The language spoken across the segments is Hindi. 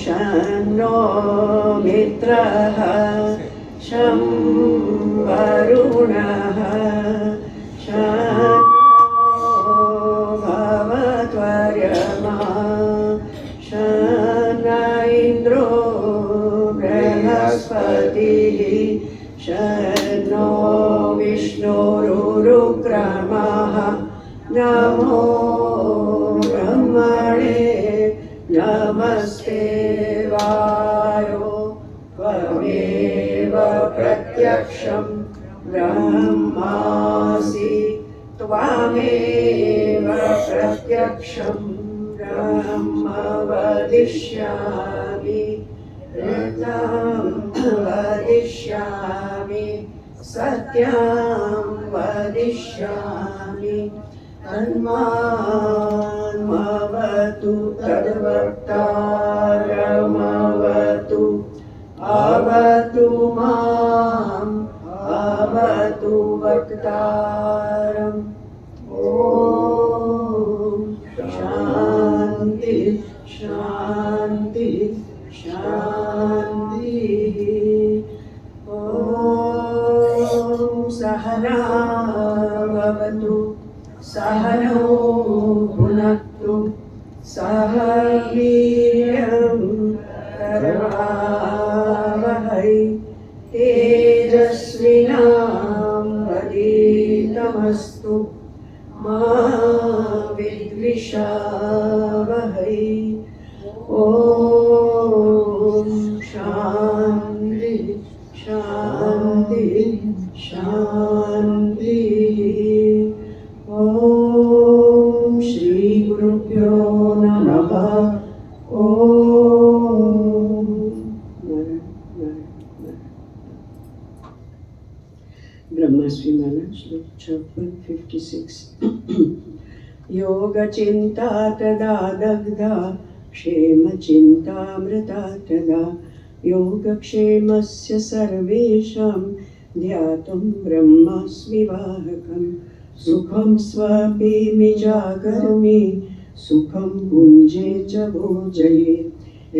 शन्नो मित्रः शं वरुणः शन्नो भवत्वर्यमा शन्न इन्द्रो बृहस्पतिः शन्नो विष्णुरुक्रमः नमो ब्रह्मणे नमस्ते वायो त्वमेव प्रत्यक्षं ब्रह्मासि त्वमेव प्रत्यक्षं ब्रह्म वदिष्यामि ऋतं वदिष्यामि सत्यं वदिष्यामि तन्मामवतु तद्वक्तारमवतु अवतु माम् अवतु वक्तारम् ॐ शान्ति शान्ति शान्तिः ॐ सहना भवतु सहनौ भुनक्तु सह वीर्यं करवावहै तेजस्विनावधीतमस्तु मा विद्विषावहै ॐ शान्ति शान्ति शान्तिः ॐ श्री गुरुभ्यो नमः ॐ ब्रह्मस्विमाला श्लोक 56 योगचिन्ता तदा दग्धा क्षेमचिन्तामृता तदा योगक्षेमस्य सर्वेषां ध्यातुं ब्रह्मस्मिवाहकम् सुखं स्वपिमि जागर्मि सुखं भुञ्जे च भोजये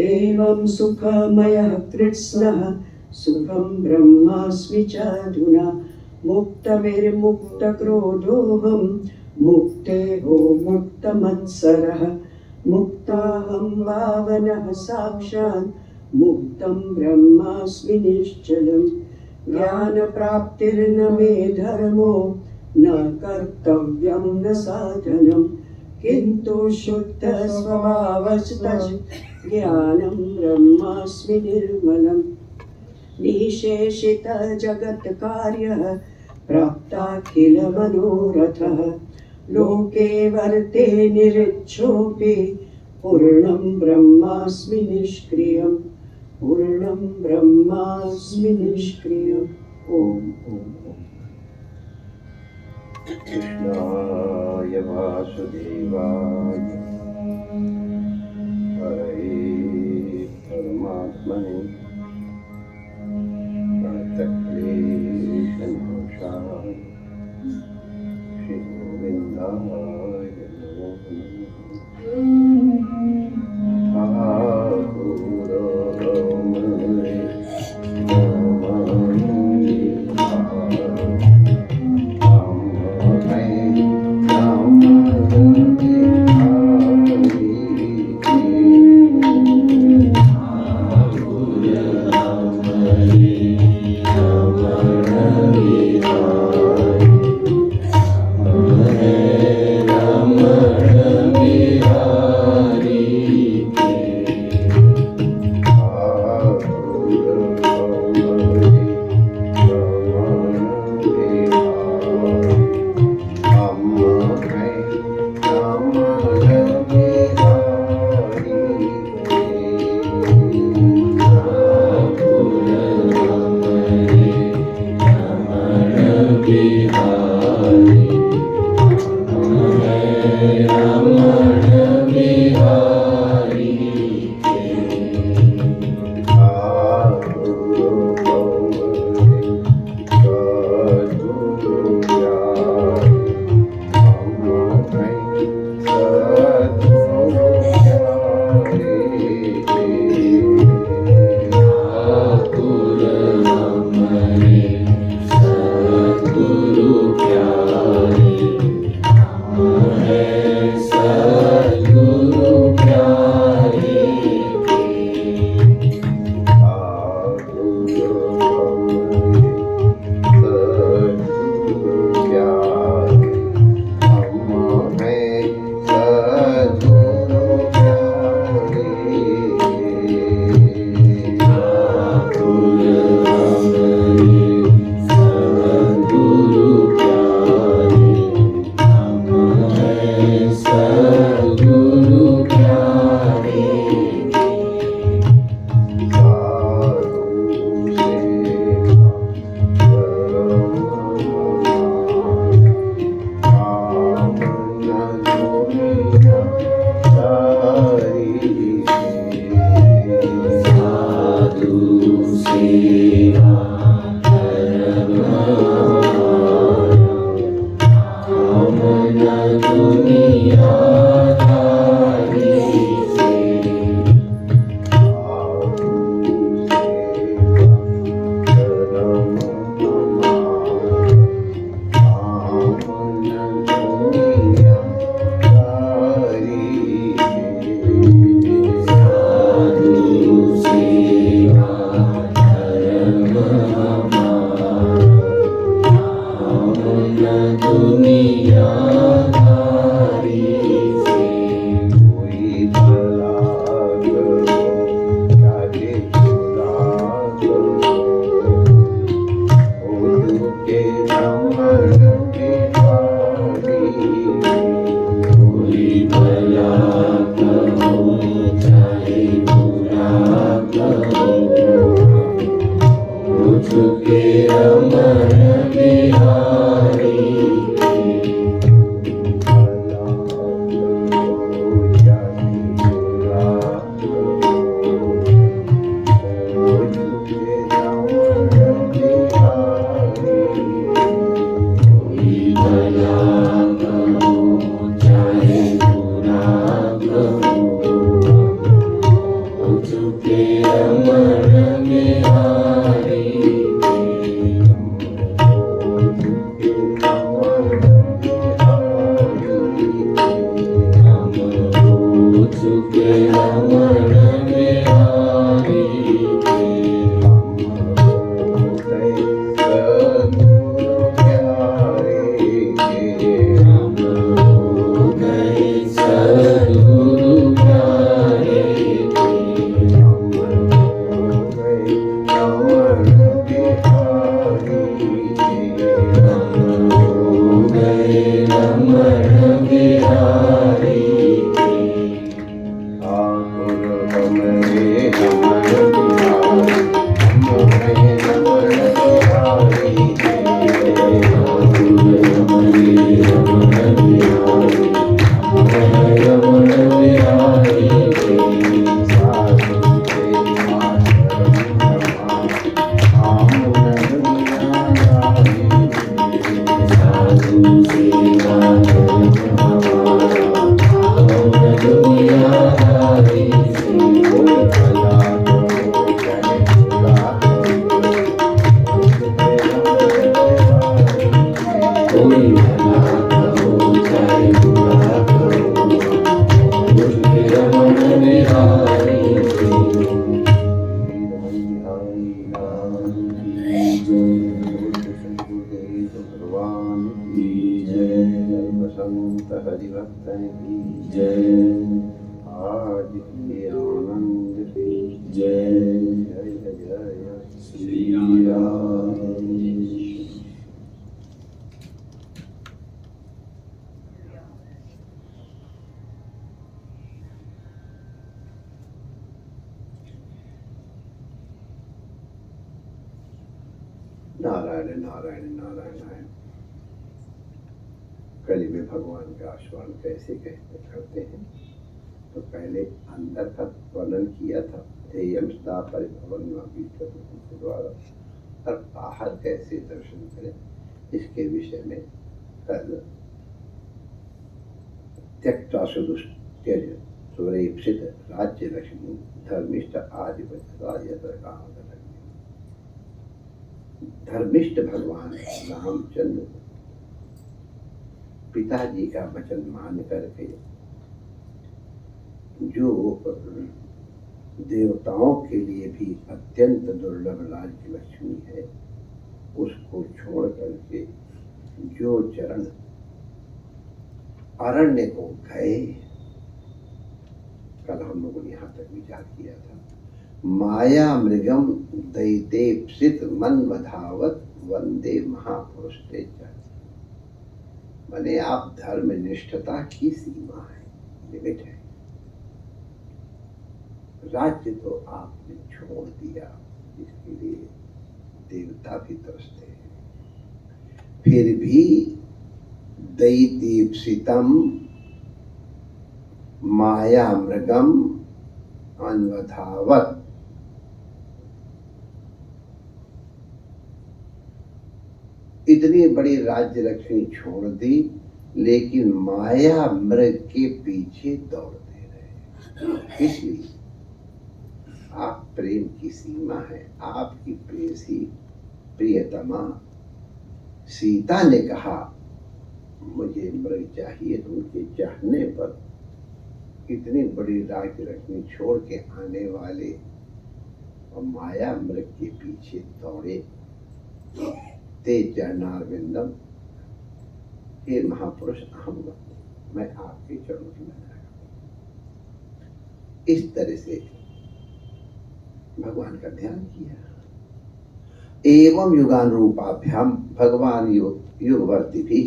एवं सुखमयः कृत्स्नः सुखं ब्रह्मास्मि चाधुना मुक्तविर्मुक्तक्रोधोऽहं मुक्तेहो मुक्तमत्सरः मुक्ताहं भावनः साक्षात् मुक्तं ब्रह्मास्मि निश्चलम् ज्ञानप्राप्तिर्न मे धर्मो न कर्तव्यं न साधनं किन्तु शुद्धस्वभावस्तत् ज्ञानं ब्रह्मास्मि निर्मलम् निशेषितजगत्कार्यः प्राप्ताखिलमनोरथः लोके वर्ते निरुच्छोऽपि पूर्णं ब्रह्मास्मि निष्क्रियम् पूर्णं ब्रह्मास्मि निष्क्रियम् ॐ कृष्णाय वासुदेवाय हरे परमात्मने प्रणतक्लेशनाशाय श्री गोविन्दाय नमो सुखे रमण बिहारी के हम हो गए सद्गुरु प्यारे के हम हो गए रमण बिहारी के हम हो गए रमण बिहारी के ठाकुर हमरे रमण बिहारी हम हो गए रमण बिहारी के ठाकुर हमरे रमण बिहारी हम हैं रमण बिहारी के साधु तेरी मास्टर साधु सेवा धर्म हमारा हम दुनियादारी से कोई भला कोई भला करो चाहे बुरा करो मुझे रमण बिहारी के भगवान की जय सर्वसंत हरिभक्तन की जय आज के आनंद की जय जय जय श्री राम। नारायण नारायण नारायण नारायण। कली में भगवान का आश्वान कैसे कहते करते हैं, तो पहले अंदर का वर्णन किया था ध्येयम सदा परिभवन के द्वारा, और बाहर कैसे दर्शन करें इसके विषय में कल त्यक्ता सुदुष्त्यज सुरेप्सित राज्य लक्ष्मी धर्मिष्ठ आदि धर्मिष्ठ भगवान रामचंद्र पिताजी का वचन मान करके जो देवताओं के लिए भी अत्यंत दुर्लभ राज्य लक्ष्मी है, उसको छोड़ करके जो चरण अरण्य को गए, कल हम लोगों ने यहाँ तक विचार किया था, माया मृगम दैतेप्सित मन्वधावत वंदे महापुरुष ते च। माने आप धर्म निष्ठता की सीमा है, लिमिट है। राज्य तो आपने छोड़ दिया, इसके लिए देवता भी तरसते हैं। फिर भी दैतीप्सितम माया मृगम अन्वधावत, इतनी बड़ी राज्य लक्ष्मी छोड़ दी, लेकिन माया मृग के पीछे दौड़ते रहे। इसलिए आप प्रेम की सीमा है। आपकी प्रेसी प्रियतमा सीता ने कहा मुझे मृग चाहिए, तो उनके चाहने पर इतनी बड़ी राज्य लक्ष्मी छोड़ के आने वाले और माया मृग के पीछे दौड़े। ते चरणारविंदम, हे महापुरुष अहम मैं आपके चरणों की वंदना करता हूं। इस तरह से भगवान का ध्यान किया। एवं युगान रूपाभ्याम भगवान युगवर्ती भी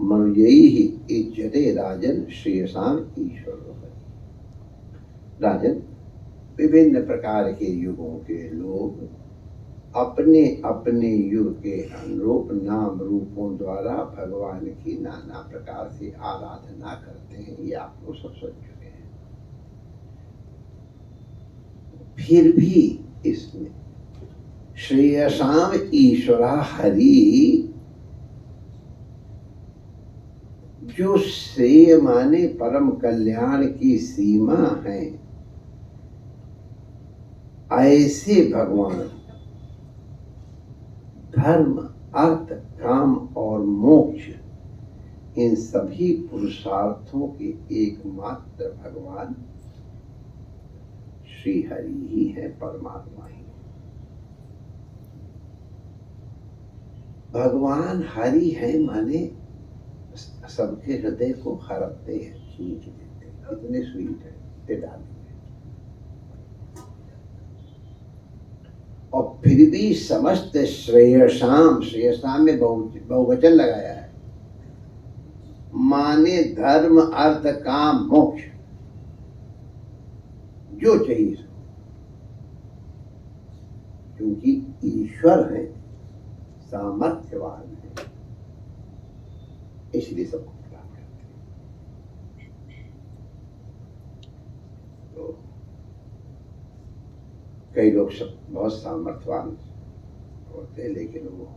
मनुजयी ही इज्जते राजन श्रेयसाम ईश्वर। राजन, विभिन्न प्रकार के युगों के लोग अपने अपने युग के अनुरूप नाम रूपों द्वारा भगवान की नाना प्रकार से आराधना करते हैं। ये आप लोग सब सोच चुके हैं। फिर भी इसमें श्रेयसाम ईश्वरा हरि, जो श्रेय माने परम कल्याण की सीमा है, ऐसे भगवान धर्म अर्थ काम और मोक्ष इन सभी पुरुषार्थों के एकमात्र भगवान श्री हरि ही है, परमात्मा ही। भगवान हरि है माने सबके हृदय को हरपते हैं, खींच देते हैं, इतने स्वीट है, इतने डालते। और फिर भी समस्त श्रेयसाम, श्रेयसाम में बहुवचन लगाया है, माने धर्म अर्थ काम मोक्ष जो चाहिए सो, क्योंकि ईश्वर है, सामर्थ्यवान है, इसलिए सबको प्रदान करते हैं। तो कई लोग सब बहुत सामर्थ्यवान होते हैं, लेकिन वो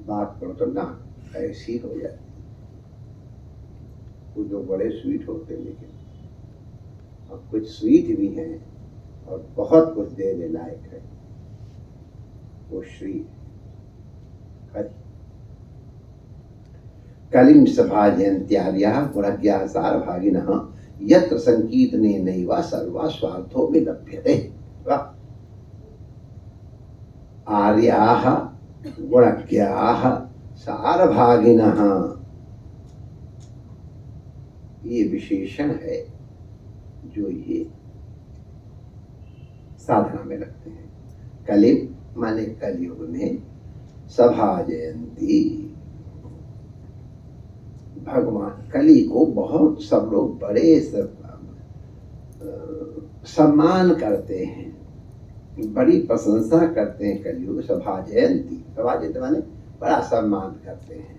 बात करो तो ना ऐसी हो जाती। कुछ लोग बड़े स्वीट होते हैं, लेकिन और कुछ स्वीट भी हैं और बहुत कुछ देने लायक है, वो श्री हरि। कलिम सभाजयन्त्यार्याः गुणज्ञाः सारभागिनः यत्र संकीर्तने नैव सर्वा स्वार्थो विलभ्यते। आर्याः गुणज्ञाः सारभागिनः, ये विशेषण है जो ये साधना में रखते हैं। कलिम माने कलयुग में, सभा जयंती भगवान कली को बहुत सब लोग बड़े सम्मान करते हैं, बड़ी प्रशंसा करते हैं। कलयुग सभा जयंती, सभा जयंती माने बड़ा सम्मान करते हैं।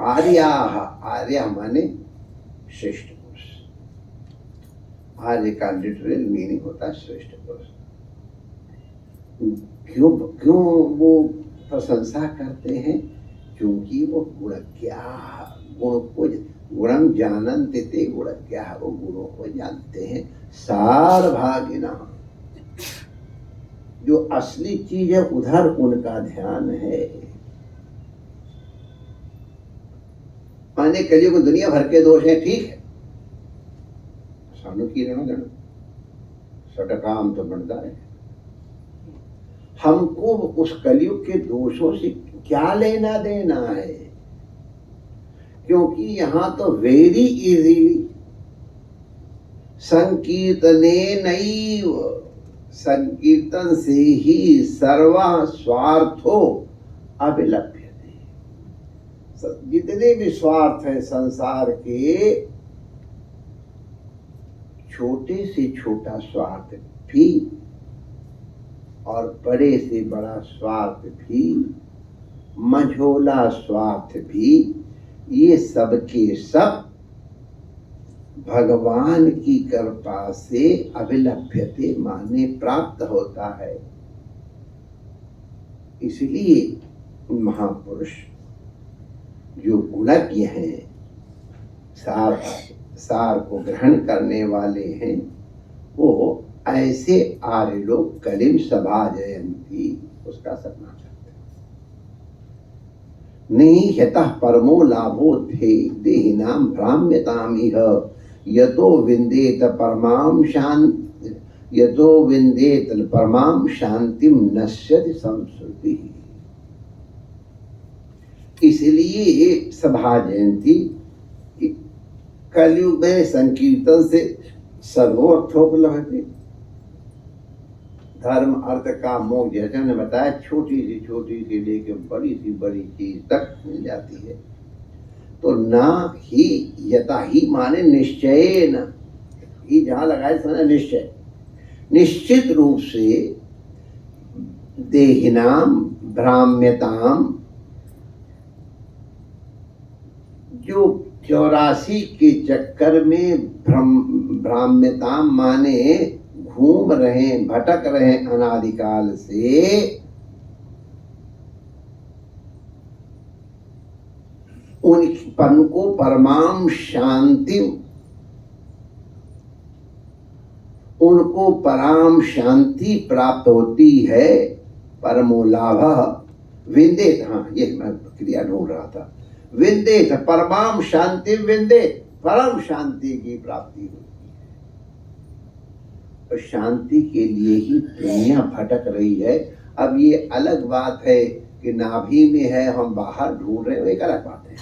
आर्या, आर्या माने श्रेष्ठ पुरुष। आर्य का लिटरल मीनिंग होता है श्रेष्ठ पुरुष। क्यों वो प्रशंसा करते हैं? क्योंकि वो गुणज्ञा, गुण को गुणम जानन्ति ते गुणज्ञा, वो गुणों को जानते हैं। सार भागिना, जो असली चीज है उधर उनका ध्यान है। माने कलियुग में दुनिया भर के दोष है, ठीक है, सानू की लेना देना, सटकाम तो बनता है। हमको उस कलयुग के दोषों से क्या लेना देना है? क्योंकि यहां तो वेरी इजीली संकीर्तने नैव, संकीर्तन से ही सर्वा स्वार्थो अभिलभ्यते। जितने भी स्वार्थ है संसार के, छोटे से छोटा स्वार्थ भी और बड़े से बड़ा स्वार्थ भी, मझोला स्वार्थ भी, ये सब के सब भगवान की कृपा से अभिलभ्यते माने प्राप्त होता है। इसलिए महापुरुष जो गुणज्ञ हैं, सार को ग्रहण करने वाले हैं, वो ऐसे आर्य लोग कलिम सभा जयंती उसका सम्मान करते हैं। नहीं यतः परमो लाभो देहिनां भ्राम्यताम् इह यतो विन्देत परमां शांतिं नश्यति संस्कृति। इसलिए सभा जयंती कलयुग में संकीर्तन से सर्वोर्थोपलब्धि, धर्म अर्थ का मोक्ष, जैसे हमने बताया, छोटी सी लेके बड़ी सी बड़ी चीज तक मिल जाती है। तो ना ही यथा ही माने निश्चय, न ही जहां लगाए समझना निश्चय, निश्चित रूप से देहिनाम भ्राम्यताम, जो 84 के चक्कर में भ्राम्यताम माने घूम रहे, भटक रहे अनादिकाल से, उनको परमाम शांति, उनको परम शांति प्राप्त होती है। परमो लाभ विंदेत, हाँ ये मैं क्रिया ढूंढ रहा था, विंदेत परमाम शांति, विंदेत परम शांति की प्राप्ति होती है। और शांति के लिए ही दुनिया भटक रही है। अब ये अलग बात है कि नाभि में है, हम बाहर ढूंढ रहे हो, एक अलग बात है,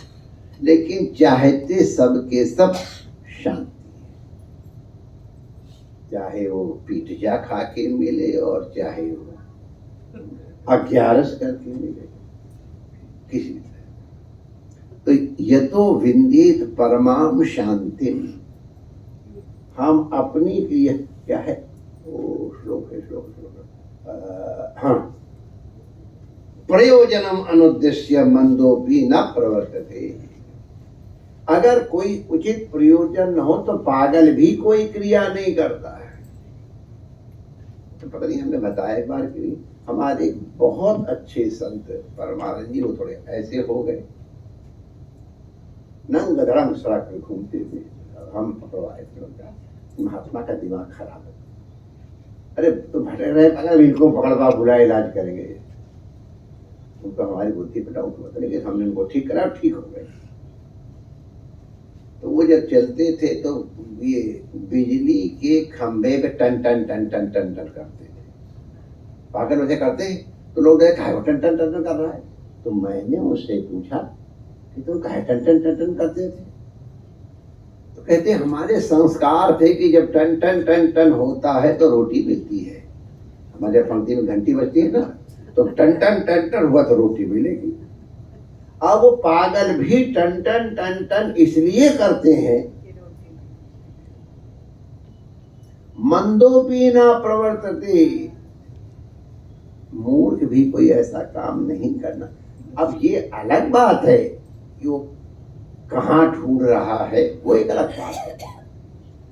लेकिन चाहते सब के सब शांति, चाहे वो पिज्जा खा के मिले और चाहे वो अज्ञारस करके मिले, किसी भी तरह। तो यतो विंदित परमाम शांति, हम अपनी क्रिया क्या है, वो श्लोक है, हाँ, प्रयोजनम अनुद्देश्य मंदोपि न प्रवर्तते। अगर कोई उचित प्रयोजन न हो तो पागल भी कोई क्रिया नहीं करता है। तो पता नहीं, हमने बताया एक बार कि हमारे बहुत अच्छे संत परमानंद जी, वो थोड़े ऐसे हो गए, नंग धड़ंग सड़क पे घूमते हुए, हम पकड़वाए थे, महात्मा का दिमाग खराब है, अरे तो भटक रहे पागल, इनको पकड़वा बुला इलाज करेंगे। उनको हमारी बुद्धि पर डाउट हुआ था, लेकिन हमने उनको ठीक करा, ठीक हो गए। तो वो जब चलते थे तो ये बिजली के खंभे पे टन टन टन टन टन टन करते थे। पागल वैसे करते तो लोग देखा वो टन टन टन टन कर रहा है। तो मैंने उससे पूछा कि तुम काहे टन टन टन टन करते थे? तो कहते हमारे संस्कार थे कि जब टन टन टन टन होता है तो रोटी मिलती है। हमारे पंक्ति में घंटी बजती है ना, तो टन टन टन टन हुआ तो रोटी मिलेगी। अब वो पागल भी टन टन टन टन इसलिए करते हैं, मंदोपि न प्रवर्तते, मूर्ख भी कोई ऐसा काम नहीं करना। अब ये अलग बात है कि वो कहाँ ढूंढ रहा है, वो एक अलग बात है।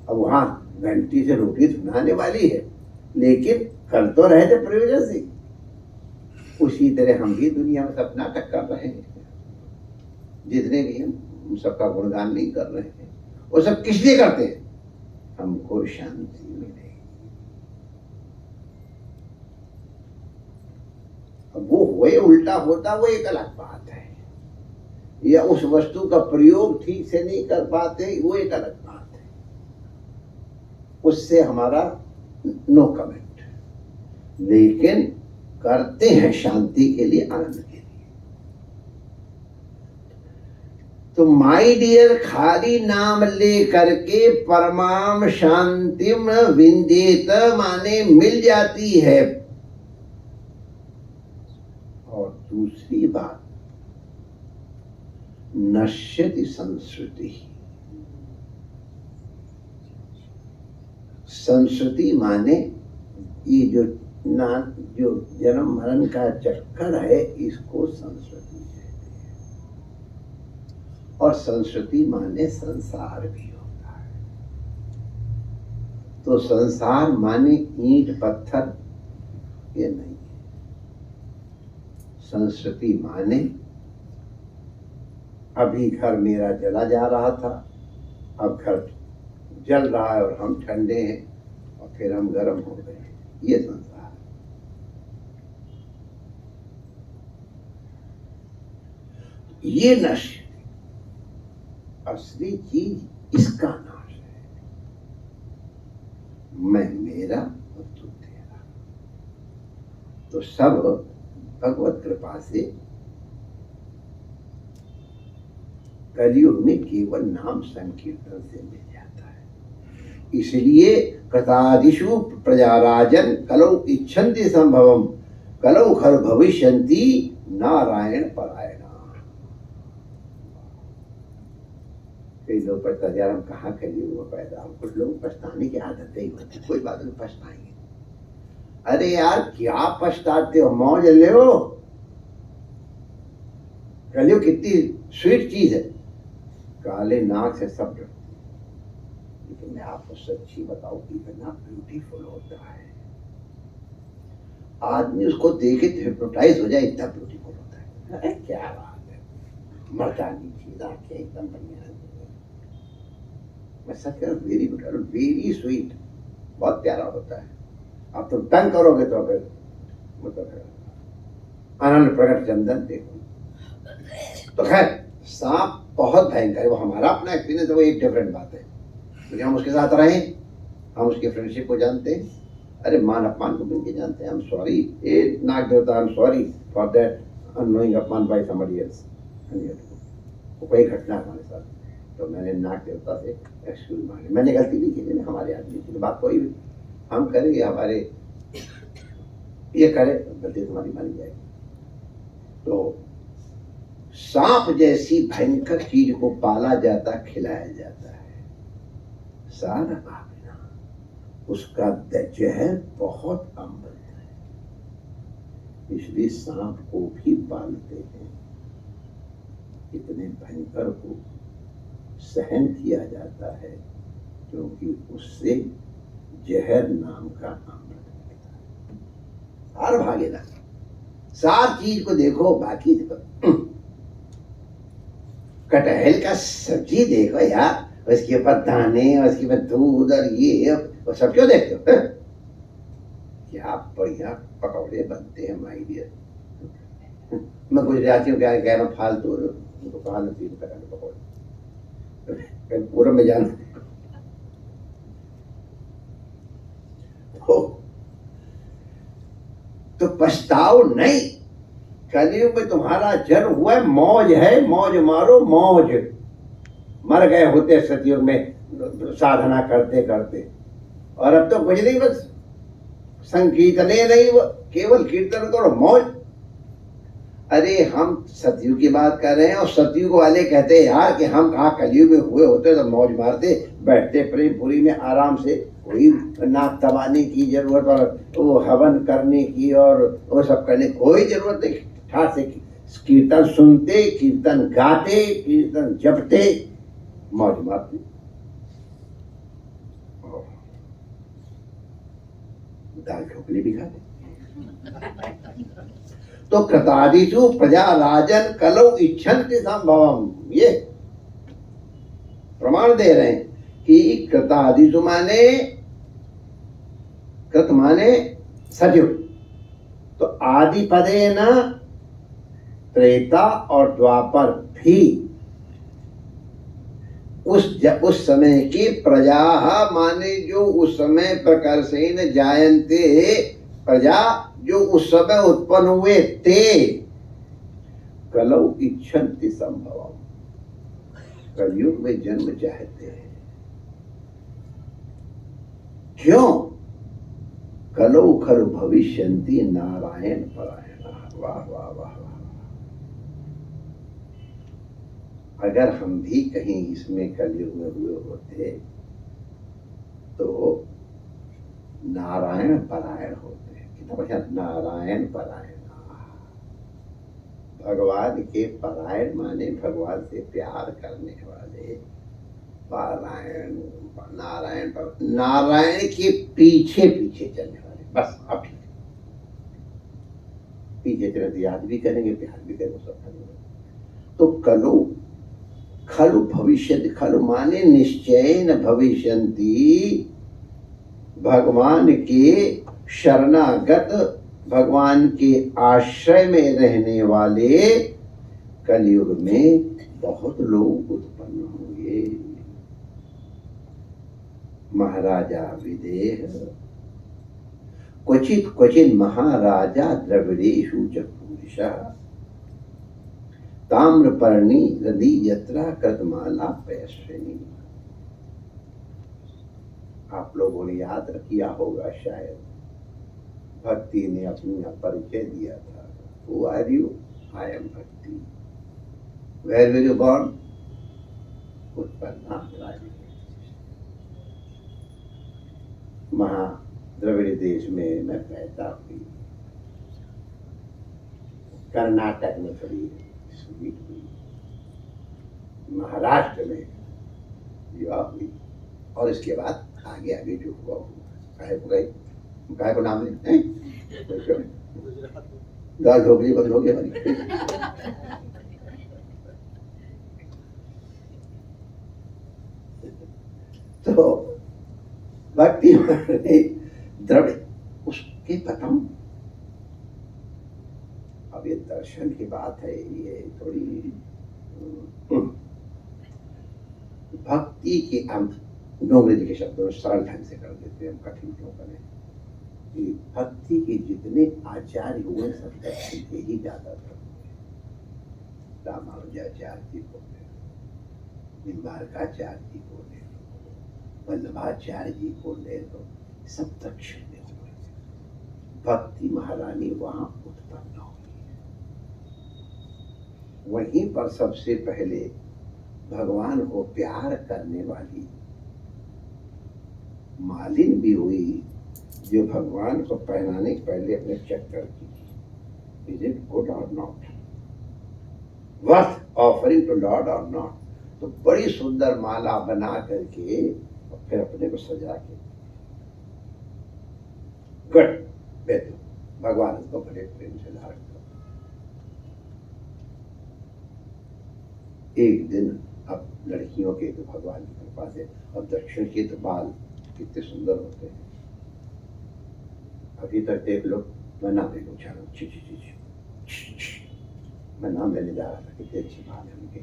अब वहां घंटी से रोटी सुनाने वाली है, लेकिन कर तो रहे थे प्रयोजन से। उसी तरह हम भी दुनिया में सब नाटक कर रहे हैं, जितने भी हम सबका गुणगान नहीं कर रहे हैं, वो सब किस लिए करते हैं? हमको शांति मिले। अब वो हुए उल्टा होता, वो एक अलग बात है, या उस वस्तु का प्रयोग ठीक से नहीं कर पाते, वो एक अलग बात है। उससे हमारा नो कमेंट, लेकिन करते हैं शांति के लिए, आनंद के लिए। तो माय डियर, खाली नाम ले करके परमाम शांतिम विंदेत माने मिल जाती है। और दूसरी बात, नश्यति संस्कृति। संस्कृति माने ये जो जन्म मरण का चक्कर है, इसको संस्कृति कहते हैं। और संस्कृति माने संसार भी होता है। तो संसार माने ईंट पत्थर ये नहीं है। संस्कृति माने अभी घर मेरा जला जा रहा था, अब घर जल रहा है और हम ठंडे हैं और फिर हम गर्म हो गए, ये संसार। ये नश्य, असली चीज इसका नाश है। मैं मेरा और तू तेरा। तो सब भगवत कृपा से कलयुग में केवल नाम संकीर्तन से मिल जाता है। इसलिए कृतादिषु प्रजाराजन कलौ इच्छन्ति संभवम कलौ खर भविष्यन्ति नारायण परायण। कई लोग पछताते, यार हम कहाँ कलयुग में पैदा हो। कुछ लोग पछताने की आदत ही होती है, कोई बात नहीं, पछताएंगे। अरे यार क्या पछताते हो, मौज ले लो। कलयुग कितनी स्वीट चीज है, काले नाक से सब डरते हैं, लेकिन मैं आपको सच्ची बताऊं, इतना ब्यूटीफुल होता है, आदमी उसको देखे तो हिप्नोटाइज हो जाए, इतना ब्यूटीफुल होता है। अरे क्या बात है, मर्दानी चीज, आंखें एकदम बढ़िया। मैं सच कह रहा हूं, वेरी गुड, वेरी स्वीट, बहुत प्यारा होता है। आप तुम तंग करोगे तो फिर मतलब आनंद प्रकट चंदन देखो। तो खैर सांप बहुत भयंकर है, वो हमारा अपना एक्सपीरियंस है, वो एक डिफरेंट बात है, क्योंकि हम उसके साथ रहें हम उसके फ्रेंडशिप को जानते हैं, अरे मान अपमान को मिलके जानते हैं। आई एम सॉरी ए नाग देवता, I am sorry for that annoying अपमान बाय समबडी एल्स। कोई घटना हमारे साथ, तो मैंने नाग देवता से एक्सक्यूज मांगे, मैंने गलती नहीं की, मैंने हमारे आदमी की बात कोई भी हम करें या हमारे ये करे, गलती तुम्हारी मानी जाएगी। तो सांप जैसी भयंकर चीज को पाला जाता, खिलाया जाता है, सारा भागना, उसका जहर बहुत अमृत है, इसलिए सांप को भी पालते हैं। इतने भयंकर को सहन किया जाता है क्योंकि उससे जहर नाम का अमृत मिलता है। हर भागेगा, सार चीज को देखो, बाकी देखो, कटहल का सब्जी देखो यार, उसके ऊपर दाने, उसके ऊपर दूध और ये और सब क्यों देखते हो? क्या बढ़िया पकौड़े बनते हैं माय डियर। मैं गुजरातियों क्या कह रहा हूँ, फालतू उनको कहा नसीब कटहल पकौड़े पूरा में जाना। तो पछताओ नहीं, कलयुग में तुम्हारा जन्म हुआ है, मौज है, मौज मारो मौज। मर गए होते सतयुग में साधना करते करते, और अब तो कुछ नहीं, बस संकीर्तने नहीं, वो केवल कीर्तन करो, मौज। अरे हम सतयुग की बात कर रहे हैं और सतयुग वाले कहते हैं यार कि हम कहा कलयुग में हुए होते तो मौज मारते, बैठते प्रेमपुरी में आराम से, कोई नाक दबाने की जरूरत और वो हवन करने की और वो सब करने कोई जरूरत नहीं। ठाठ से कीर्तन सुनते, कीर्तन गाते, कीर्तन जपते, मौज मारते। दाल ढोकली भी खाते। तो कृतादिषु प्रजा राजन कलौ इच्छन्ति संभवम, ये प्रमाण दे रहे हैं कि कृतादिषु माने, कृत माने सतयुग, तो आदि पदे न त्रेता और द्वापर भी उस समय की प्रजा माने जो उस समय प्रकर्षेण जायन्ते, प्रजा जो उस समय उत्पन्न हुए थे, कलौ इच्छन्ति संभवम, कलयुग में जन्म चाहते हैं। क्यों? कलौ खलु भविष्यन्ति नारायण परायणः। वाह वाह वाह वाह। अगर हम भी कहीं इसमें कलयुग में हुए होते तो नारायण परायण होते हैं। कितना बढ़िया, नारायण परायण। भगवान के परायण माने भगवान से प्यार करने वाले, पारायण, नारायण, नारायण के पीछे पीछे चलने वाले, बस। अब ठीक है, पीछे चले तो याद भी करेंगे, प्यार भी करेंगे, सब करेंगे। तो कलो खलु भविष्यति, खलु माने निश्चयेन भविष्यन्ति, भगवान के शरणागत, भगवान के आश्रय में रहने वाले कलयुग में बहुत लोग उत्पन्न होंगे। महाराजा विदेह, क्वचित क्वचित महाराजा द्रविड़ेषु च पुरुषः, ताम्रपर्णी नदी यात्रा कृतमाला पयस्विनी। आप लोगों ने याद किया होगा शायद, भक्ति ने अपना परिचय दिया था। Who are you? I am Bhakti. Where were you born? उत्पन्ना महा द्रविड़ देश में मैं पैदा हुई, कर्नाटक में पड़ी, महाराष्ट्र में विवाह हुई, और इसके बाद आगे आगे जो हुआ काहे को गई, काहे को नाम ले दाल ढोकली बंद हो गया भाई। तो भक्ति द्रविड़ उसके बताऊं, अब ये दर्शन की बात है, ये थोड़ी भक्ति के डोंगरे जी के शब्दों में सरल ढंग से कर देते हैं, हम कठिन क्यों करें। कि भक्ति के जितने आचार्य हुए सब दक्षिण के ही ज्यादातर हुए। रामानुजाचार्य जी को ले लो, निम्बारकाचार्य जी को ले लो, वल्लभाचार्य जी को ले लो, सब दक्षिण में हुए। भक्ति महारानी वहां उत्पन्न हुई है। वहीं पर सबसे पहले भगवान को प्यार करने वाली मालिन भी हुई, जो भगवान को पहनाने के पहले अपने चेक करती थी, is it good or not, worth offering to lord or not. तो बड़ी सुंदर माला बना करके और फिर अपने को सजा के, गुड बेटो, भगवान उसको बड़े प्रेम से धारण कर। एक दिन अब लड़कियों के तो भगवान की कृपा से, और दक्षिण के तो बाल कितने सुंदर होते हैं। अभी तक देख लो, मैं नाम देखो छानो, छी छी छी छी, मैं नाम लेने जा रहा था, कितने अच्छे बाल है उनके।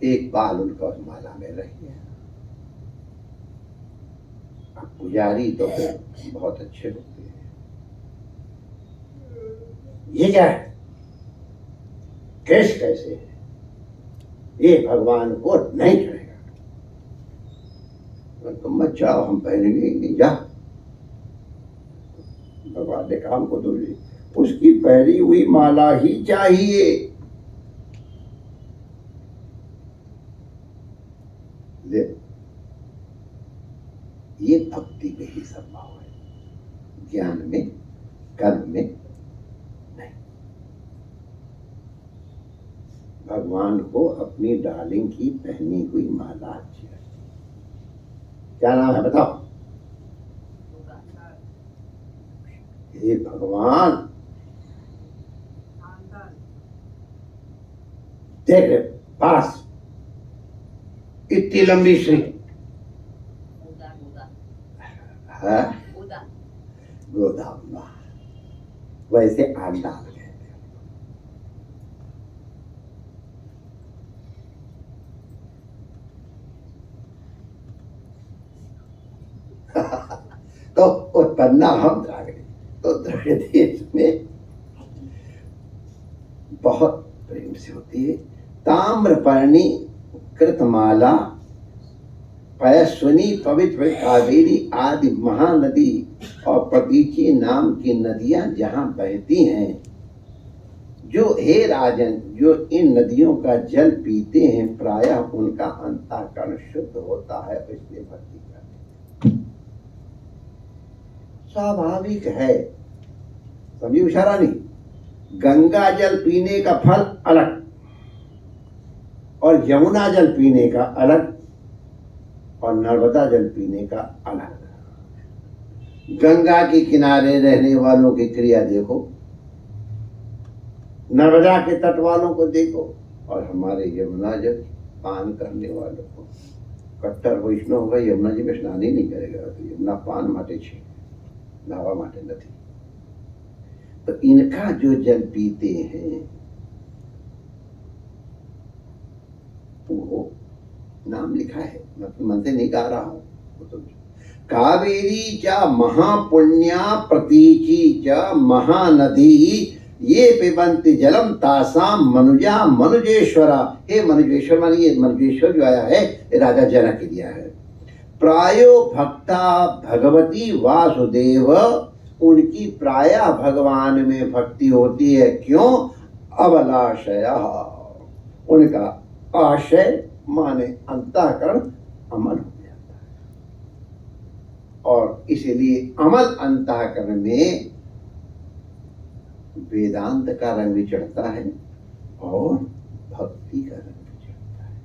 एक बाल उनका उस माला में रह गया। अब पुजारी तो फिर बहुत अच्छे होते हैं। ये क्या है, केश कैसे है, ये भगवान को नहीं चढ़ेगा। तो मत जाओ, हम पहनेंगे नहीं, जा। भगवान ने काम को तो उसकी पहनी हुई माला ही चाहिए। ले, ये भक्ति में ही संभव है, ज्ञान में, कर्म में नहीं। भगवान को अपनी डार्लिंग की पहनी हुई माला अच्छी लगती। क्या नाम है बताओ? हे भगवान, देख रहे पास इतनी लंबी श्री है, गोदाम्बा, वैसे आंडाल कहते हैं। तो उत्पन्ना हम द्राविड़, तो द्रविड़ देश में बहुत प्रेम से होती है। ताम्रपर्णी कृतमाला, पयस्विनी, पवित्र कावेरी आदि महानदी और प्रतीची नाम की नदियां जहां बहती हैं, जो हे राजन, जो इन नदियों का जल पीते हैं, प्रायः उनका अंतःकरण शुद्ध होता है, इसलिए भक्ति करते हैं। स्वाभाविक है, समझी इशारा नहीं। गंगा जल पीने का फल अलग और यमुना जल पीने का अलग और नर्मदा जल पीने का अलग। गंगा के किनारे रहने वालों की क्रिया देखो, नर्मदा के तट वालों को देखो, और हमारे यमुना जल पान करने वालों को। कट्टर वैष्णव होगा, यमुना जी में स्नान ही नहीं करेगा, तो यमुना पान माटे छे, नावा माटे नहीं। तो इनका जो जल पीते हैं वो नाम लिखा है, मैं मन से नहीं गा रहा हूं। तो कावेरी च महापुण्या प्रतीची च महानदी, ये पिबंति जलम तासाम मनुजा मनुजेश्वरा। हे मनुजेश्वर, मानी ये मनुजेश्वर जो आया है, ये राजा जनक के दिया है। प्रायो भक्ता भगवती वासुदेव, उनकी प्रायः भगवान में भक्ति होती है। क्यों? अबलाशया, उनका आशय माने अंतःकरण अमल हो जाता है, और इसलिए अमल अंतःकरण में वेदांत का रंग भी चढ़ता है और भक्ति का रंग भी चढ़ता है।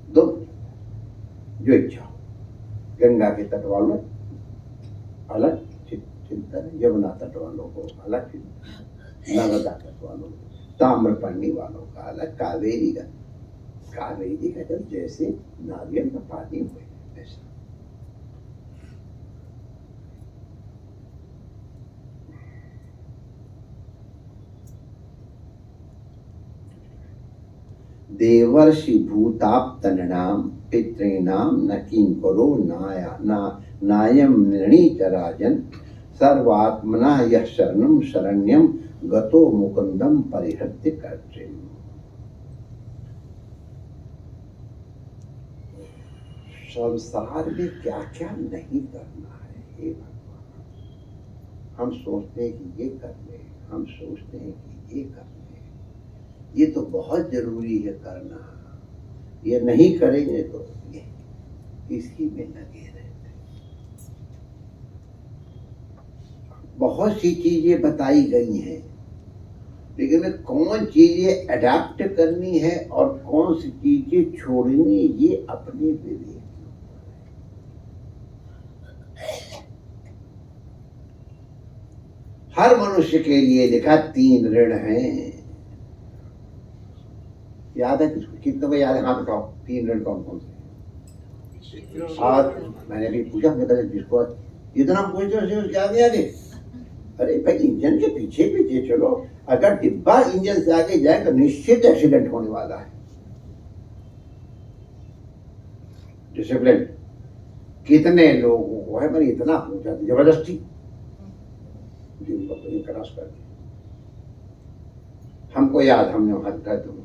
दो जो इच्छा हो। गंगा के तट वालों अलग चिंतन, यमुना तट वालों को अलग चिंतन, नर्मदा तट वालों को, ताम्रपर्णी वालों का अलग, कावेरी का जल जैसे नारियल का पानी हुए ऐसा। देवर्षि भूताप्तननाम पितॄणाम न किंकरो नायम नृणीचराजन सर्वात्मना यः शरणं शरण्यम गतो मुकुंदम परिहृत्य कर्त्रिम। संसार में क्या क्या नहीं करना है हे भगवान। हम सोचते हैं कि ये कर ले, हम सोचते हैं कि ये कर ले, ये तो बहुत जरूरी है करना, ये नहीं करेंगे तो ये इसी में लगे रहते। बहुत सी चीजें बताई गई हैं, लेकिन में कौन चीजें अडॉप्ट करनी है और कौन सी चीजें छोड़नी, ये अपने विवेक। हर मनुष्य के लिए लिखा 3 ऋण हैं। याद है किसको? कितने को याद है? हाथ उठाओ। 3 ऋण कौन कौन से? आज मैंने भी पूछा, जिसको इतना पूछते हो उसको याद नहीं आगे। अरे भाई, इंजन के पीछे पीछे चलो, अगर डिब्बा इंजन से आगे जाए तो निश्चित एक्सीडेंट होने वाला है। डिसिप्लिन कितने लोगों को है, मैंने इतना पूछा जबरदस्ती जिनको क्रॉस कर दिया। हमको याद, हमने हाथ उठाया, तुम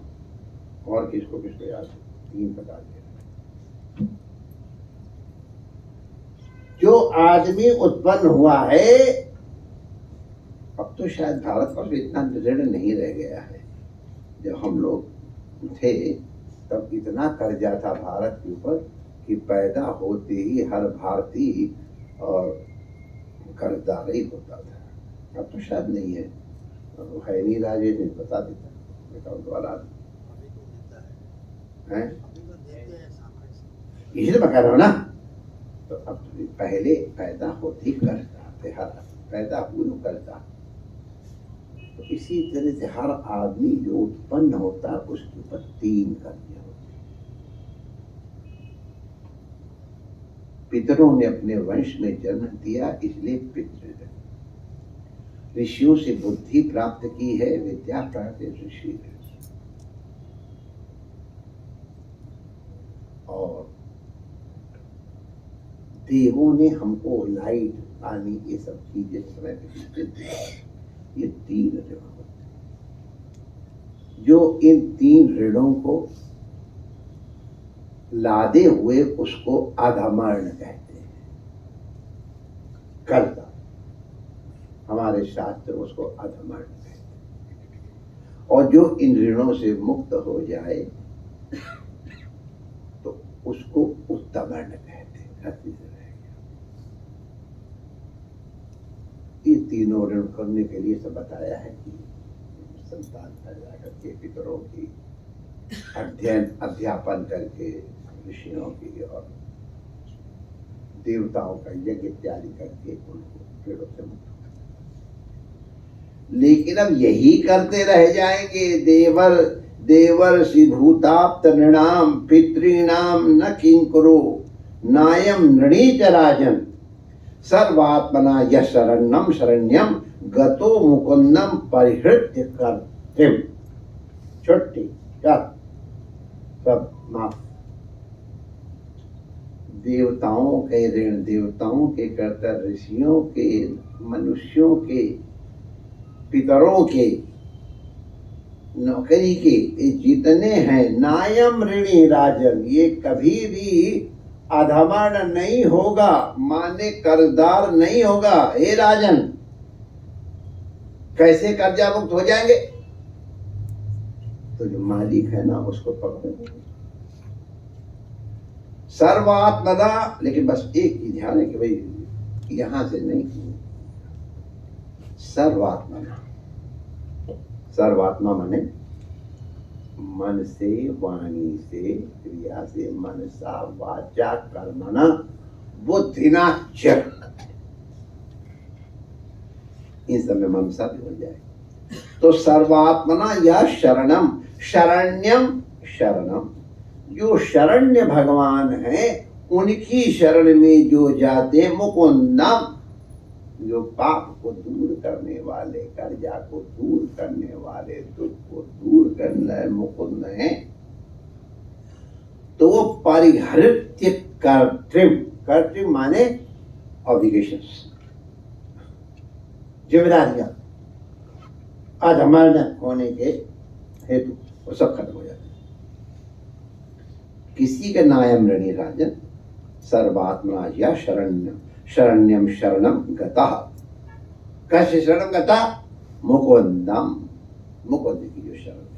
और किसको किसको याद है? 3 बता दिया। जो आदमी उत्पन्न हुआ है, अब तो शायद भारत पर इतना ऋण नहीं रह गया है। जब हम लोग थे तब इतना कर्जा था भारत के ऊपर कि पैदा होते ही हर भारतीय और कर्जदार ही होता था। अब तो शायद नहीं है, है नहीं। राजेश ने बता देता अकाउंट वाला है, इसलिए मैं कह रहा हूँ ना। तो अब पहले पैदा होते ही कर्जदार थे, हर पैदा हुए कर्जदार। तो इसी तरह से हर आदमी जो उत्पन्न होता है उसके ऊपर 3 कर्जे होते हैं। पितरों ने अपने वंश में जन्म दिया, इसलिए पितृ। ऋषियों से बुद्धि प्राप्त की है, विद्या प्राप्त ऋषि। और देवों ने हमको लाइट, पानी, ये सब चीजें समय पे दिया। ये 3 ऋण होते हैं। जो इन 3 ऋणों को लादे हुए उसको अधमर्ण कहते हैं, कर्ता। हमारे शास्त्र उसको अधमर्ण कहते हैं। और जो इन ऋणों से मुक्त हो जाए तो उसको उत्तमर्ण कहते हैं। ये तीनों ऋण करने के लिए सब बताया है कि संतान पैदा करके, पितरों की अध्यापन करके, ऋषियों की और देवताओं का यज्ञ इत्यादि करके उनको ऋणों से मुक्त। लेकिन अब यही करते रह जाएंगे। देवर्षि भूताप्त नृणाम पितॄणाम न किंकरो नायम नृणीचराजन सर्वात्मना यः शरणं शरण्यम गतो मुकुंदम परिहृत्य कर्त्रिम। छुट्टी क्या सब माफ। देवताओं के ऋण, देवताओं के कर्ता, ऋषियों के, मनुष्यों के, पितरों के, नौकरी के, ये जितने हैं, नायम ऋणी राजन, ये कभी भी अधमर्ण नहीं होगा, माने कर्जदार नहीं होगा। हे राजन, कैसे कर्जा मुक्त हो जाएंगे? तो जो मालिक है ना उसको पकड़ो। सर्वात्मना, लेकिन बस एक ही ध्यान है कि भाई यहां से नहीं, सर्वात्मना। सर्वात्मा माने मन से, वाणी से, क्रिया से, मनसा वाचा कर्मणा बुद्धिना च। इन सब में मनसा भी हो जाए तो सर्वात्मना या शरणम, शरण्यम, शरणम। जो शरण्य भगवान है उनकी शरण में जो जाते, मुकुंदम, जो पाप को दूर करने वाले, कर्जा को दूर करने वाले, दुख को दूर करने मुकुंद हैं, तो वो परिहृत्य कर्तृम, कर्तृम माने ऑब्लिगेशंस, जिम्मेदारियां आज हमारे न होने के हेतु वो सब खत्म हो जाते हैं। किसी का नायम ऋणी राजन सर्वात्मना या शरण्यम शरण्यम शरणम गतः, कैसे शरणम गतः? मुकुंदम, मुकुंद की जो शरण है।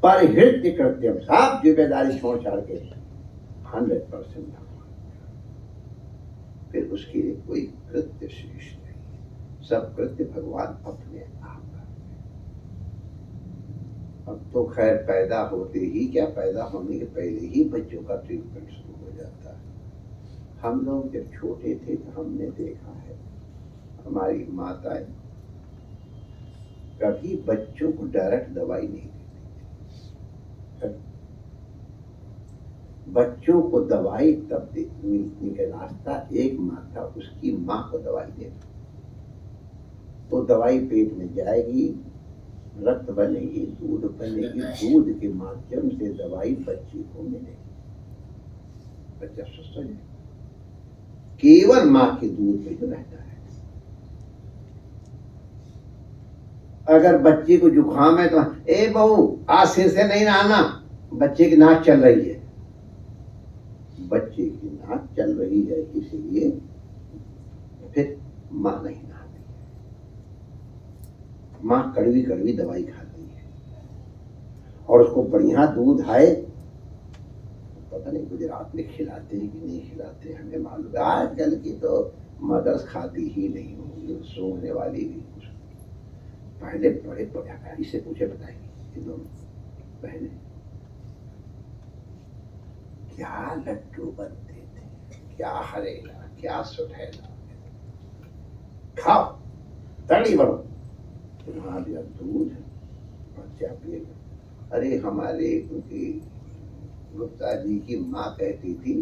परिहृत्य कृत्यम, सब जिम्मेदारी छोड़ छाड़ के 100% फिर उसके लिए कोई कृत्य शेष नहीं, सब कृत्य भगवान अपने आप करते हैं। अब तो खैर पैदा होते ही क्या, पैदा होने के पहले ही बच्चों का ट्रीटमेंट शुरू हो जाता है। हम लोग जब छोटे थे तो हमने देखा है हमारी माताएं कभी बच्चों को डायरेक्ट दवाई नहीं देती थी। बच्चों को दवाई तब मिलने का रास्ता एक माता उसकी माँ को दवाई देती, तो दवाई पेट में जाएगी, रक्त बनेगी, दूध बनेगी, दूध के माध्यम से दवाई बच्चे को मिलेगी, बच्चा स्वस्थ हो जाएगा। केवल माँ के दूध में जो रहता है। अगर बच्चे को जुकाम है तो ए बहू आज सिर से नहीं नहाना, बच्चे की नाक चल रही है, बच्चे की नाक चल रही है इसलिए फिर माँ नहीं नहाती है, माँ कड़वी कड़वी दवाई खाती है और उसको बढ़िया दूध है, पता नहीं गुजरात में खिलाते हैं कि नहीं खिलाते हमें मालूम है। आजकल की तो मदर्स खाती ही नहीं होंगी, सूंघने वाली भी। पहले बड़े बड़े से पूछे बताएंगे ये दोनों बहने क्या लड्डू बनते थे, क्या हरेला, क्या सुठेला, खाओ तड़ी बनो, बना दिया दूध, बच्चा पिएगा। अरे हमारे उनकी गुप्ता जी की माँ कहती थी,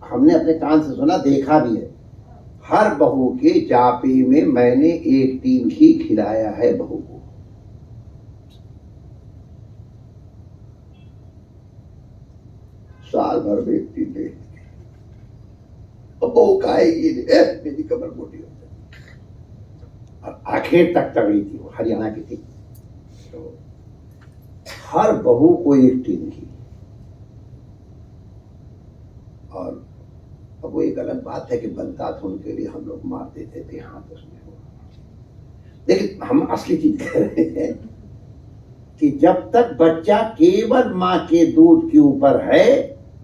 हमने अपने कान से सुना, देखा भी है, हर बहू के जापे में मैंने एक टीन घी खिलाया है बहू को। साल भर में एक टीन दे, अब बहू खाएगी मेरी कमर मोटी हो जाती। और आखिर तक तगड़ी थी, वो हरियाणा की थी, तो हर बहू को एक टीन घी। और अब वो एक अलग बात है कि बनता था उनके लिए, हम लोग मार देते थे हाथ उसमें। लेकिन हम असली चीज कह रहे हैं कि जब तक बच्चा केवल माँ के दूध के ऊपर है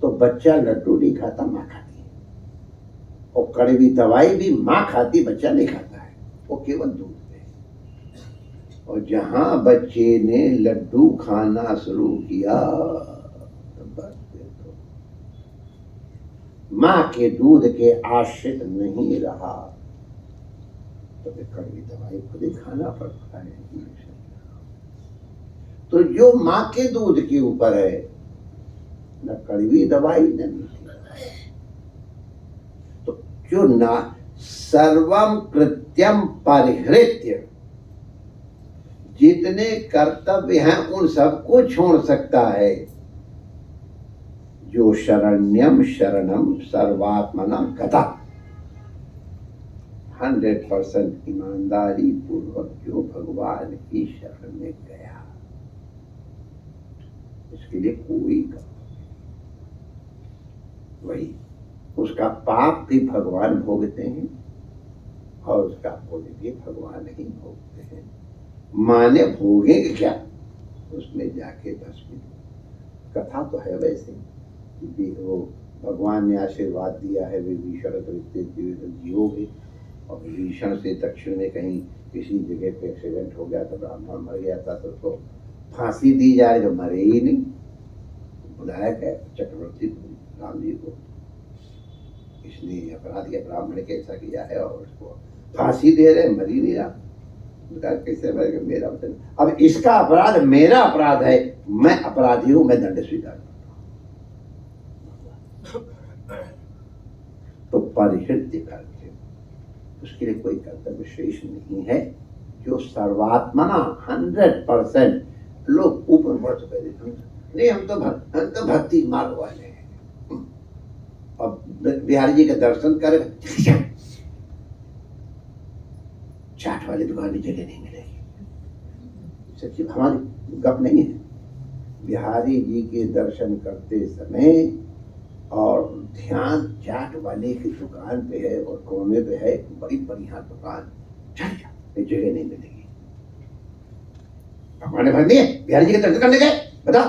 तो बच्चा लड्डू नहीं खाता, माँ खाती है। और कड़वी दवाई भी माँ खाती, बच्चा नहीं खाता है, वो केवल दूध में। और जहां बच्चे ने लड्डू खाना शुरू किया माँ के दूध के आश्रित नहीं रहा, तो फिर कड़वी दवाई खुद ही खाना पड़ता है। तो जो माँ के दूध के ऊपर है, न कड़वी दवाई न मीठी, तो जो ना सर्वम कृत्यम परिहृत्य, जितने कर्तव्य हैं उन सबको छोड़ सकता है, जो शरण्यम शरणम सर्वात्मना गता, 100% ईमानदारी पूर्वक जो भगवान की शरण में गया, उसके लिए कोई वही उसका पाप भी भगवान भोगते हैं और उसका पुण्य भी भगवान ही भोगते हैं। माने भोगेंगे क्या, उसमें जाके बस में कथा तो है वैसे भी, वो भगवान ने आशीर्वाद दिया है विभीषण तो इतने जियोगे, और विभीषण से दक्षिण में कहीं किसी जगह पे एक्सीडेंट हो गया तो ब्राह्मण मर गया था, तो उसको फांसी दी जाए, जो मरे ही नहीं, बुलाया गया चक्रवर्ती राम जी को, इसने अपराध किया, ब्राह्मण कैसा किया है, और उसको फांसी दे रहे, मर ही नहीं रहा, कैसे मरेगा, मेरा मतलब अब इसका अपराध मेरा अपराध है, मैं अपराधी हूं, मैं दंड स्वीकार करता हूं। तो परिहृत्य करके उसके लिए कोई कर्तव्य शेष नहीं है, जो सर्वात्मना 100%। लोग ऊपर बढ़ चुके हैं, नहीं, हम तो भक्ति मार्ग वाले हैं। और बिहारी जी के दर्शन कर चाट वाली दुकान में जगह नहीं मिलेगी। सच्ची हमारी गप नहीं है। बिहारी जी के दर्शन करते समय और ध्यान चाट वाले की दुकान पे है और कोने पे है बड़ी बढ़िया दुकान, जगह नहीं मिलेगी। भगवान ने भर दिए, बिहारी जी के दर्शन करने गए, बता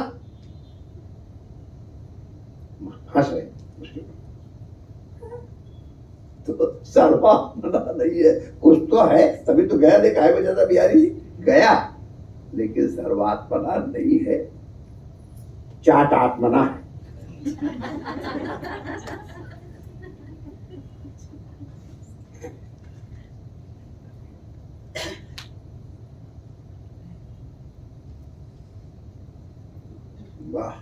हंस रहे उसके तो सर्वात्मना नहीं है। कुछ तो है, तभी तो गया, देखा है वजह बिहारी जी गया, लेकिन सर्वात्मना नहीं है, चाट आत्मना है। वाह,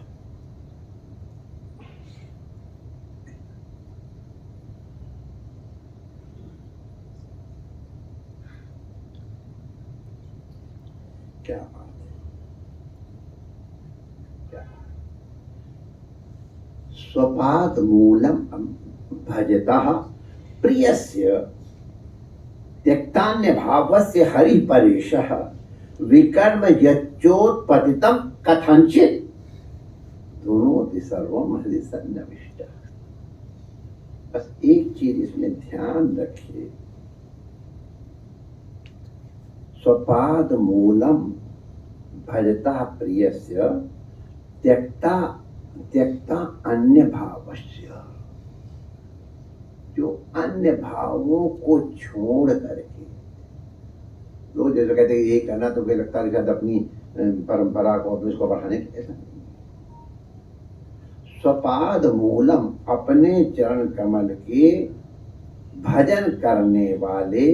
क्या बात है, क्या स्वपाद मूलम भजतः प्रियस्य त्यक्तान्य भावस्य हरि परेशः विकर्म यच्चोत्पतितं कथंचित् धुनोति सर्वम हृदि सन्निविष्ट। बस एक चीज इसमें ध्यान रखिए, स्वपाद मूलम भजता प्रियस्य त्यक्ता अन्य भावस्य। जो अन्य भावों को छोड़ करके, लोग जैसे कहते हैं ये करना, तो मुझे लगता है शायद अपनी परंपरा को अपने इसको बढ़ाने के लिए। स्वपाद मूलम, अपने चरण कमल के भजन करने वाले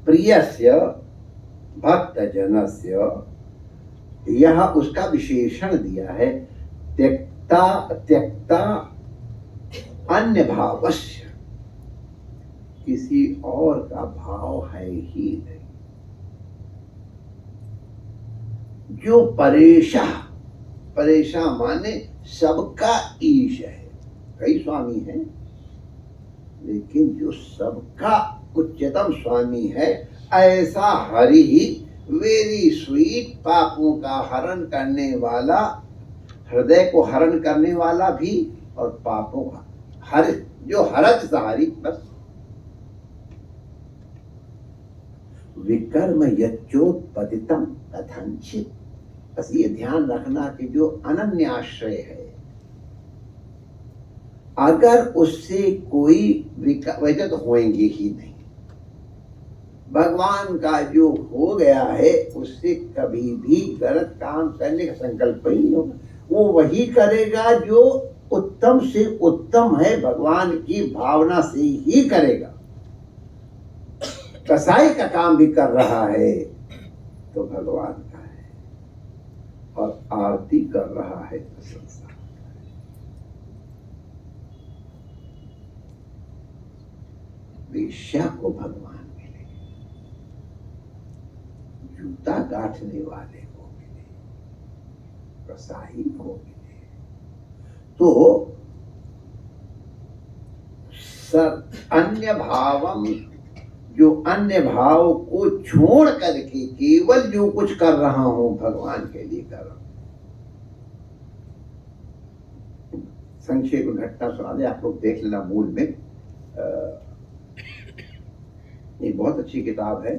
प्रियस्य भक्त जनस्य, यह उसका विशेषण दिया है, त्यक्ता अन्य भावस्य, किसी और का भाव है ही नहीं। जो परेशा माने सबका ईश है, कई स्वामी हैं, लेकिन जो सबका उच्चतम स्वामी है ऐसा हरि ही वेरी स्वीट, पापों का हरण करने वाला, हृदय को हरण करने वाला भी, और पापों का हर जो हरत सहारी। बस विकर्म यच्चोत्पतितं कथंचित्, बस ये ध्यान रखना कि जो अनन्याश्रय है, अगर उससे कोई वैसे तो होएंगे ही नहीं, भगवान का जो हो गया है उससे कभी भी गलत काम करने का संकल्प ही नहीं होगा। वो वही करेगा जो उत्तम से उत्तम है, भगवान की भावना से ही करेगा। कसाई का काम भी कर रहा है तो भगवान का है, और आरती कर रहा है तो संसार का है। वेश्या को भगवान मिले, जूता गांठने वाले को मिले, कसाई को मिले, तो अन्य भावम, जो अन्य भाव को छोड़ करके केवल जो कुछ कर रहा हूं भगवान के लिए कर रहा हूं। संक्षेप घटना सुना दे, आप लोग देख लेना। मूल में ये बहुत अच्छी किताब है,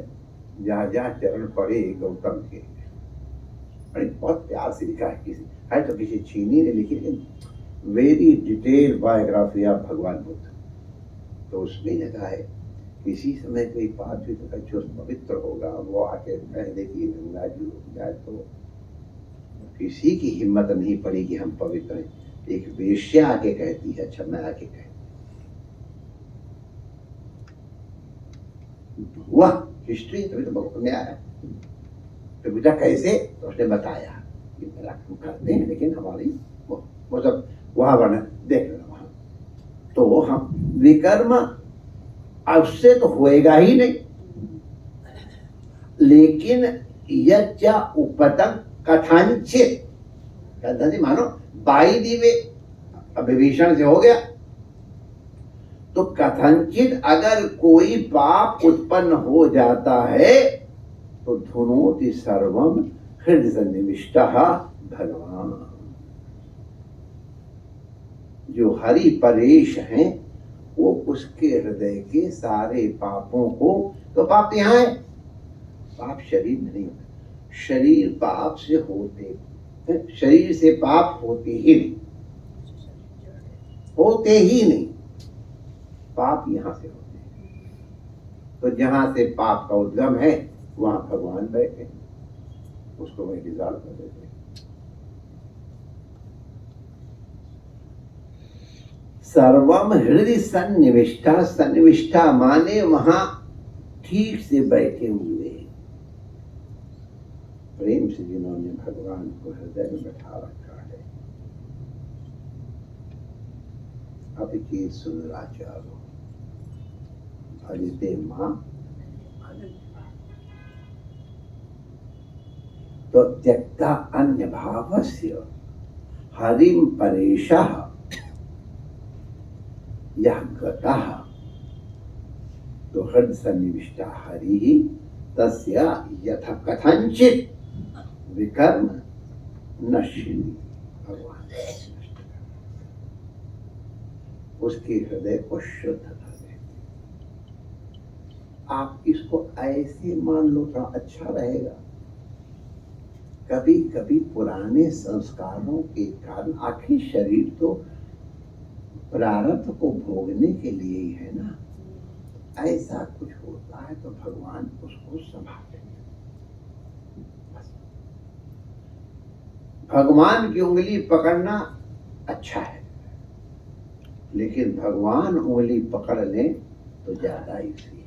जहाँ जहाँ चरण पड़े गौतम के, अरे बहुत प्यार से लिखा है, किसी है तो किसी चीनी ने लिखी, लेकिन वेरी डिटेल बायोग्राफी ऑफ भगवान बुद्ध। तो उसमें लिखा है किसी समय कोई पापी तो जो पवित्र होगा वो आके पहले की गंगा जी हो जाए तो किसी की हिम्मत नहीं पड़ी कि हम पवित्र हैं। एक वेश्या आके कहती है, अच्छा मैं आके कहती हुआ हिस्ट्री, तभी तो भगवान में आया। तो पूछा कैसे, तो उसने बताया कि मेरा हम करते हैं, लेकिन हमारी वो सब वहां वर्णन देख लेना वहां। तो हम विकर्म उससे तो होएगा ही नहीं, लेकिन यज्ञ उपतम कथंचित, कहता जी मानो 22 दीवे अब विभीषण से हो गया। तो कथनचित अगर कोई पाप उत्पन्न हो जाता है तो धुनोति सर्वम हृदय सन्निविष्टः भगवान। जो हरि परेश हैं वो उसके हृदय के सारे पापों को, तो पाप यहाँ है, पाप शरीर में नहीं होता, शरीर पाप से होते, शरीर से पाप होते ही नहीं, होते ही नहीं, पाप यहां से होते हैं। तो जहां से पाप का उद्गम है वहां भगवान बैठे, उसको वही डिजॉल्व कर देते हैं। सर्वम हृदय सन्निविष्टा, सन्निविष्टा माने वहां ठीक से बैठे हुए, प्रेम से जिन्होंने भगवान को हृदय में बैठा रखा है। अब के सुंदराचार्य भजते मां तो त्यक्ता अन्य भावस्य हरिम परेशः यह गतः, तो हृदय सन्निविष्टा हरि तस्य यथा कथंचित विकर्म नश्यति, भगवान उसके हृदय को शुद्ध कर देते। आप इसको ऐसे मान लो तो अच्छा रहेगा। कभी कभी पुराने संस्कारों के कारण, आखिर शरीर तो प्रारब्ध को भोगने के लिए ही है ना, ऐसा कुछ होता है तो भगवान उसको संभालेंगे। भगवान की उंगली पकड़ना अच्छा है, लेकिन भगवान उंगली पकड़ लें तो ज्यादा इसी है।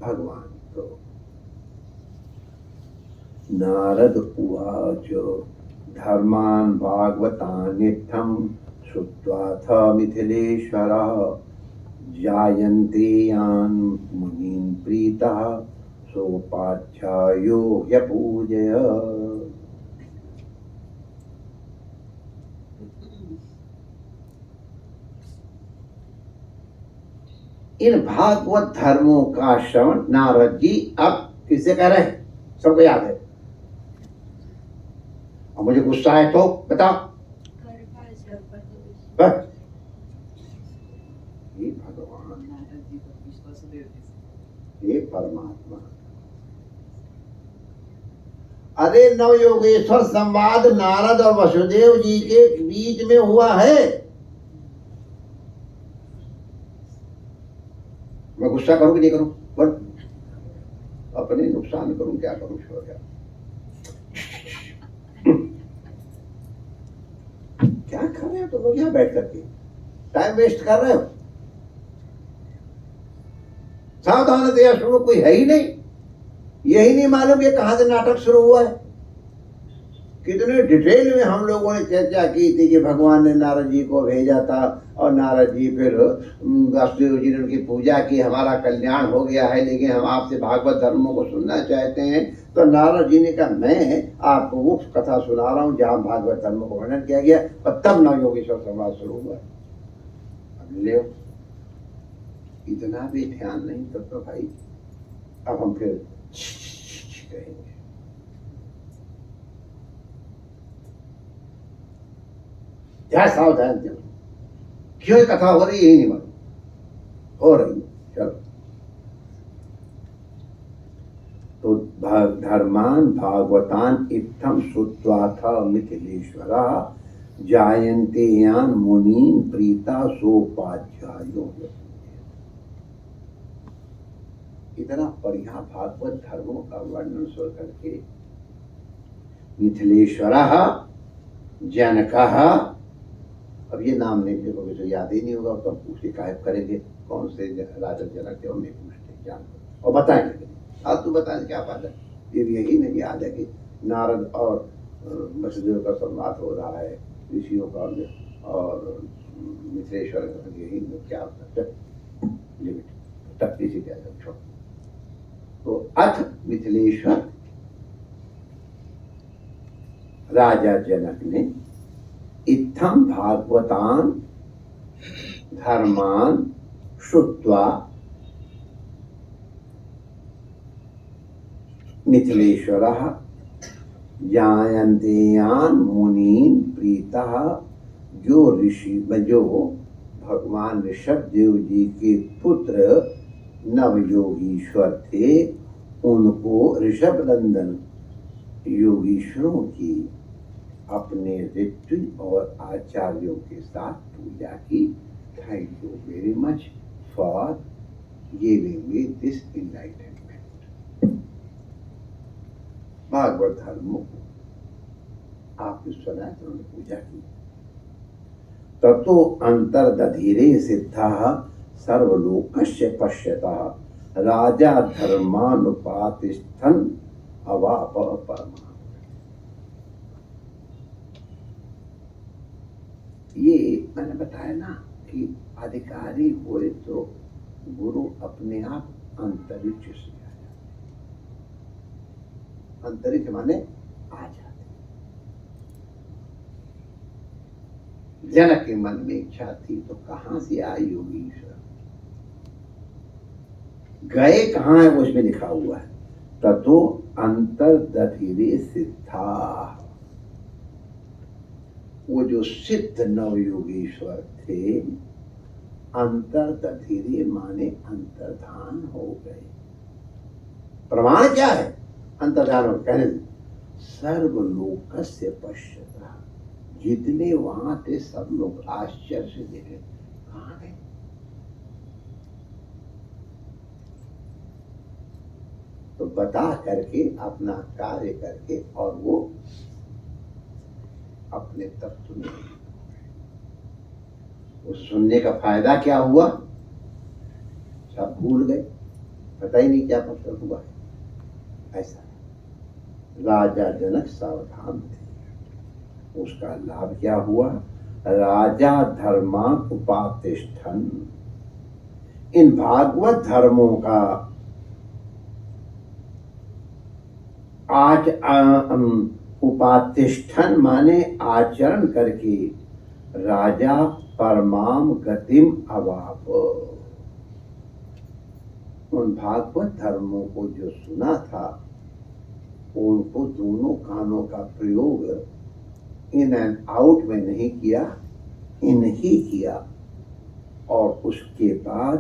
भगवान तो नारद उवाच धर्मान् भागवतानित्थं श्रुत्वाथ मिथिलेश्वरः जायन्ते यान् मुनीन् प्रीतः सोपाध्यायो ह्यपूजय। इन भागवत धर्मों का श्रवण नारद जी अब किससे कर रहे हैं? सबको याद है। और मुझे गुस्सा है तो बताओ। बस ये भगवान, ये परमात्मा। अरे नवयोगेश्वर संवाद नारद और वसुदेव जी के बीच में हुआ है। मैं गुस्सा करूं कि नहीं करूं? बोल, अपने नुकसान करूं, क्या करूं? छोड़ क्या क्या कर रहे हो तुम लोग यहाँ बैठ करके? टाइम वेस्ट कर रहे हो। सावधान से शुरू कोई है ही नहीं, यही नहीं मालूम ये कहां से नाटक शुरू हुआ है। कितने डिटेल में हम लोगों ने चर्चा की थी कि भगवान ने नारद जी को भेजा था और नारद जी फिर वासुदेव जी ने उनकी पूजा की, हमारा कल्याण हो गया है, लेकिन हम आपसे भागवत धर्मों को सुनना चाहते हैं। तो नारद जी ने कहा मैं आपको वो कथा सुना रहा हूँ जहाँ भागवत धर्म को वर्णन किया गया, और तब नवयोगेश्वर संवाद शुरू हुआ। अब ले इतना भी ध्यान नहीं तो भाई अब हम फिर कहेंगे। क्या सावधान क्यों क्यों कथा हो रही है? यही नहीं मालूम हो रही। चलो तो धर्मान भागवतान इत्थम श्रुत्वाथ मिथिलेश्वरः जायन्ते यान मुनीन् प्रीता सोपाध्यायो। इतना बढ़िया भागवत धर्मों का वर्णन सुन करके मिथिलेश्वरः जनकः, अब ये नाम नहीं देखोगे तो याद ही नहीं होगा, तो हम पूछे कायब करेंगे कौन से राजा जनक थे, और नहीं पूछते जान और बताएंगे। आज तू बताने क्या बात है? ये यही नहीं याद है कि नारद और वसुदेव का संवाद हो रहा है, ऋषियों का और मिथिलेश्वर का, यही क्या लिमिट तक किसी क्या छोड़। तो अथ मिथिलेश्वर राजा जनक ने इत्थम भागवतान धर्मान श्रुत्वा मिथिलेश्वरः जायन्तेयान मुनीन प्रीतः। जो भगवान ऋषभ देव जी के पुत्र नवयोगीश्वर थे, उनको ऋषभ नंदन योगीश्वरों की अपने ऋषि और आचार्यों के साथ पूजा की। Thank you very much for giving me this enlightenment. Bhagavata धर्मों को आपने सुना है, उन्होंने पूजा की। ततो अंतर्दधीरे सिद्धा सर्वलोकस्य पश्यतः राजा धर्मानुपातिष्ठन् अवाप परमा। ये मैंने बताया ना कि अधिकारी हुए तो गुरु अपने आप अंतरिक्ष से आ जाते। अंतरिक्ष माने आ जाते। जनक के मन में इच्छा थी तो कहां से आई योगीश्वर, गए कहां है वो उसमें लिखा हुआ है। ततो अंतर्दधीरे सिद्धा, वो जो सिद्ध नव योगेश्वर थे अंतर्दधीरे माने अंतर्धान हो गए। प्रमाण क्या है अंतर्धान हो कहने? सर्वलोकस्य पश्यता, जितने वहां थे सब लोग आश्चर्य से देखे कहां गए। तो बता करके अपना कार्य करके और वो अपने तत्व में, उस सुनने का फायदा क्या हुआ सब भूल गए, पता ही नहीं क्या मतलब हुआ है। ऐसा राजा जनक सावधान थे। उसका लाभ क्या हुआ? राजा धर्मान उपातिष्ठन, इन भागवत धर्मों का आज उपातिष्ठन माने आचरण करके राजा परमाम गतिम अवाप, उन भागवत धर्मों को जो सुना था उनको दोनों कानों का प्रयोग इन एंड आउट में नहीं किया, इन ही किया। और उसके बाद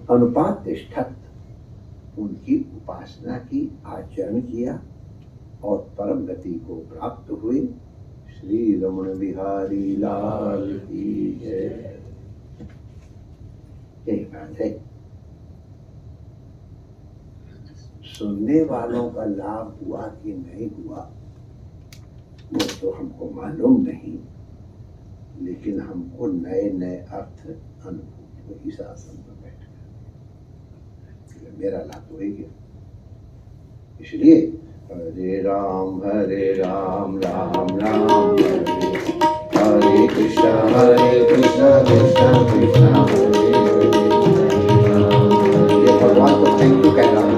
अनुपातिष्ठत, उनकी उपासना की, आचरण किया और परम गति को प्राप्त हुए। श्री रमण बिहारी लाल की जय। यही बात है। सुनने वालों का लाभ हुआ कि नहीं हुआ वो तो हमको मालूम नहीं, लेकिन हमको नए नए अर्थ अनुभूत हुए इस आसन पर बैठ कर। मेरा लाभ तो गया। इसलिए हरे राम राम राम हरे कृष्णा कृष्णा कृष्णा हरे हरे। भगवान को थैंक यू कह रहा हूँ।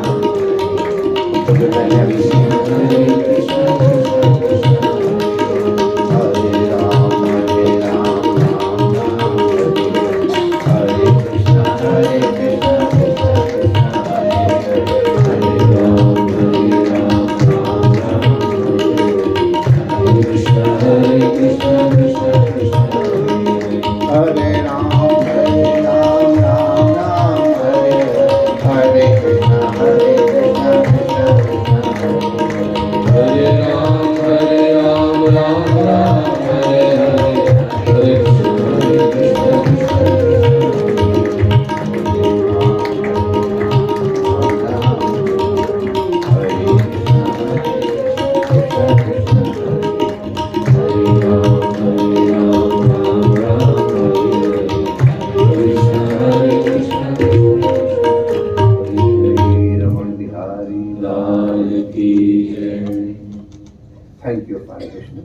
Thank you, Hare Krishna,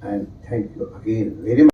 and thank you again very much.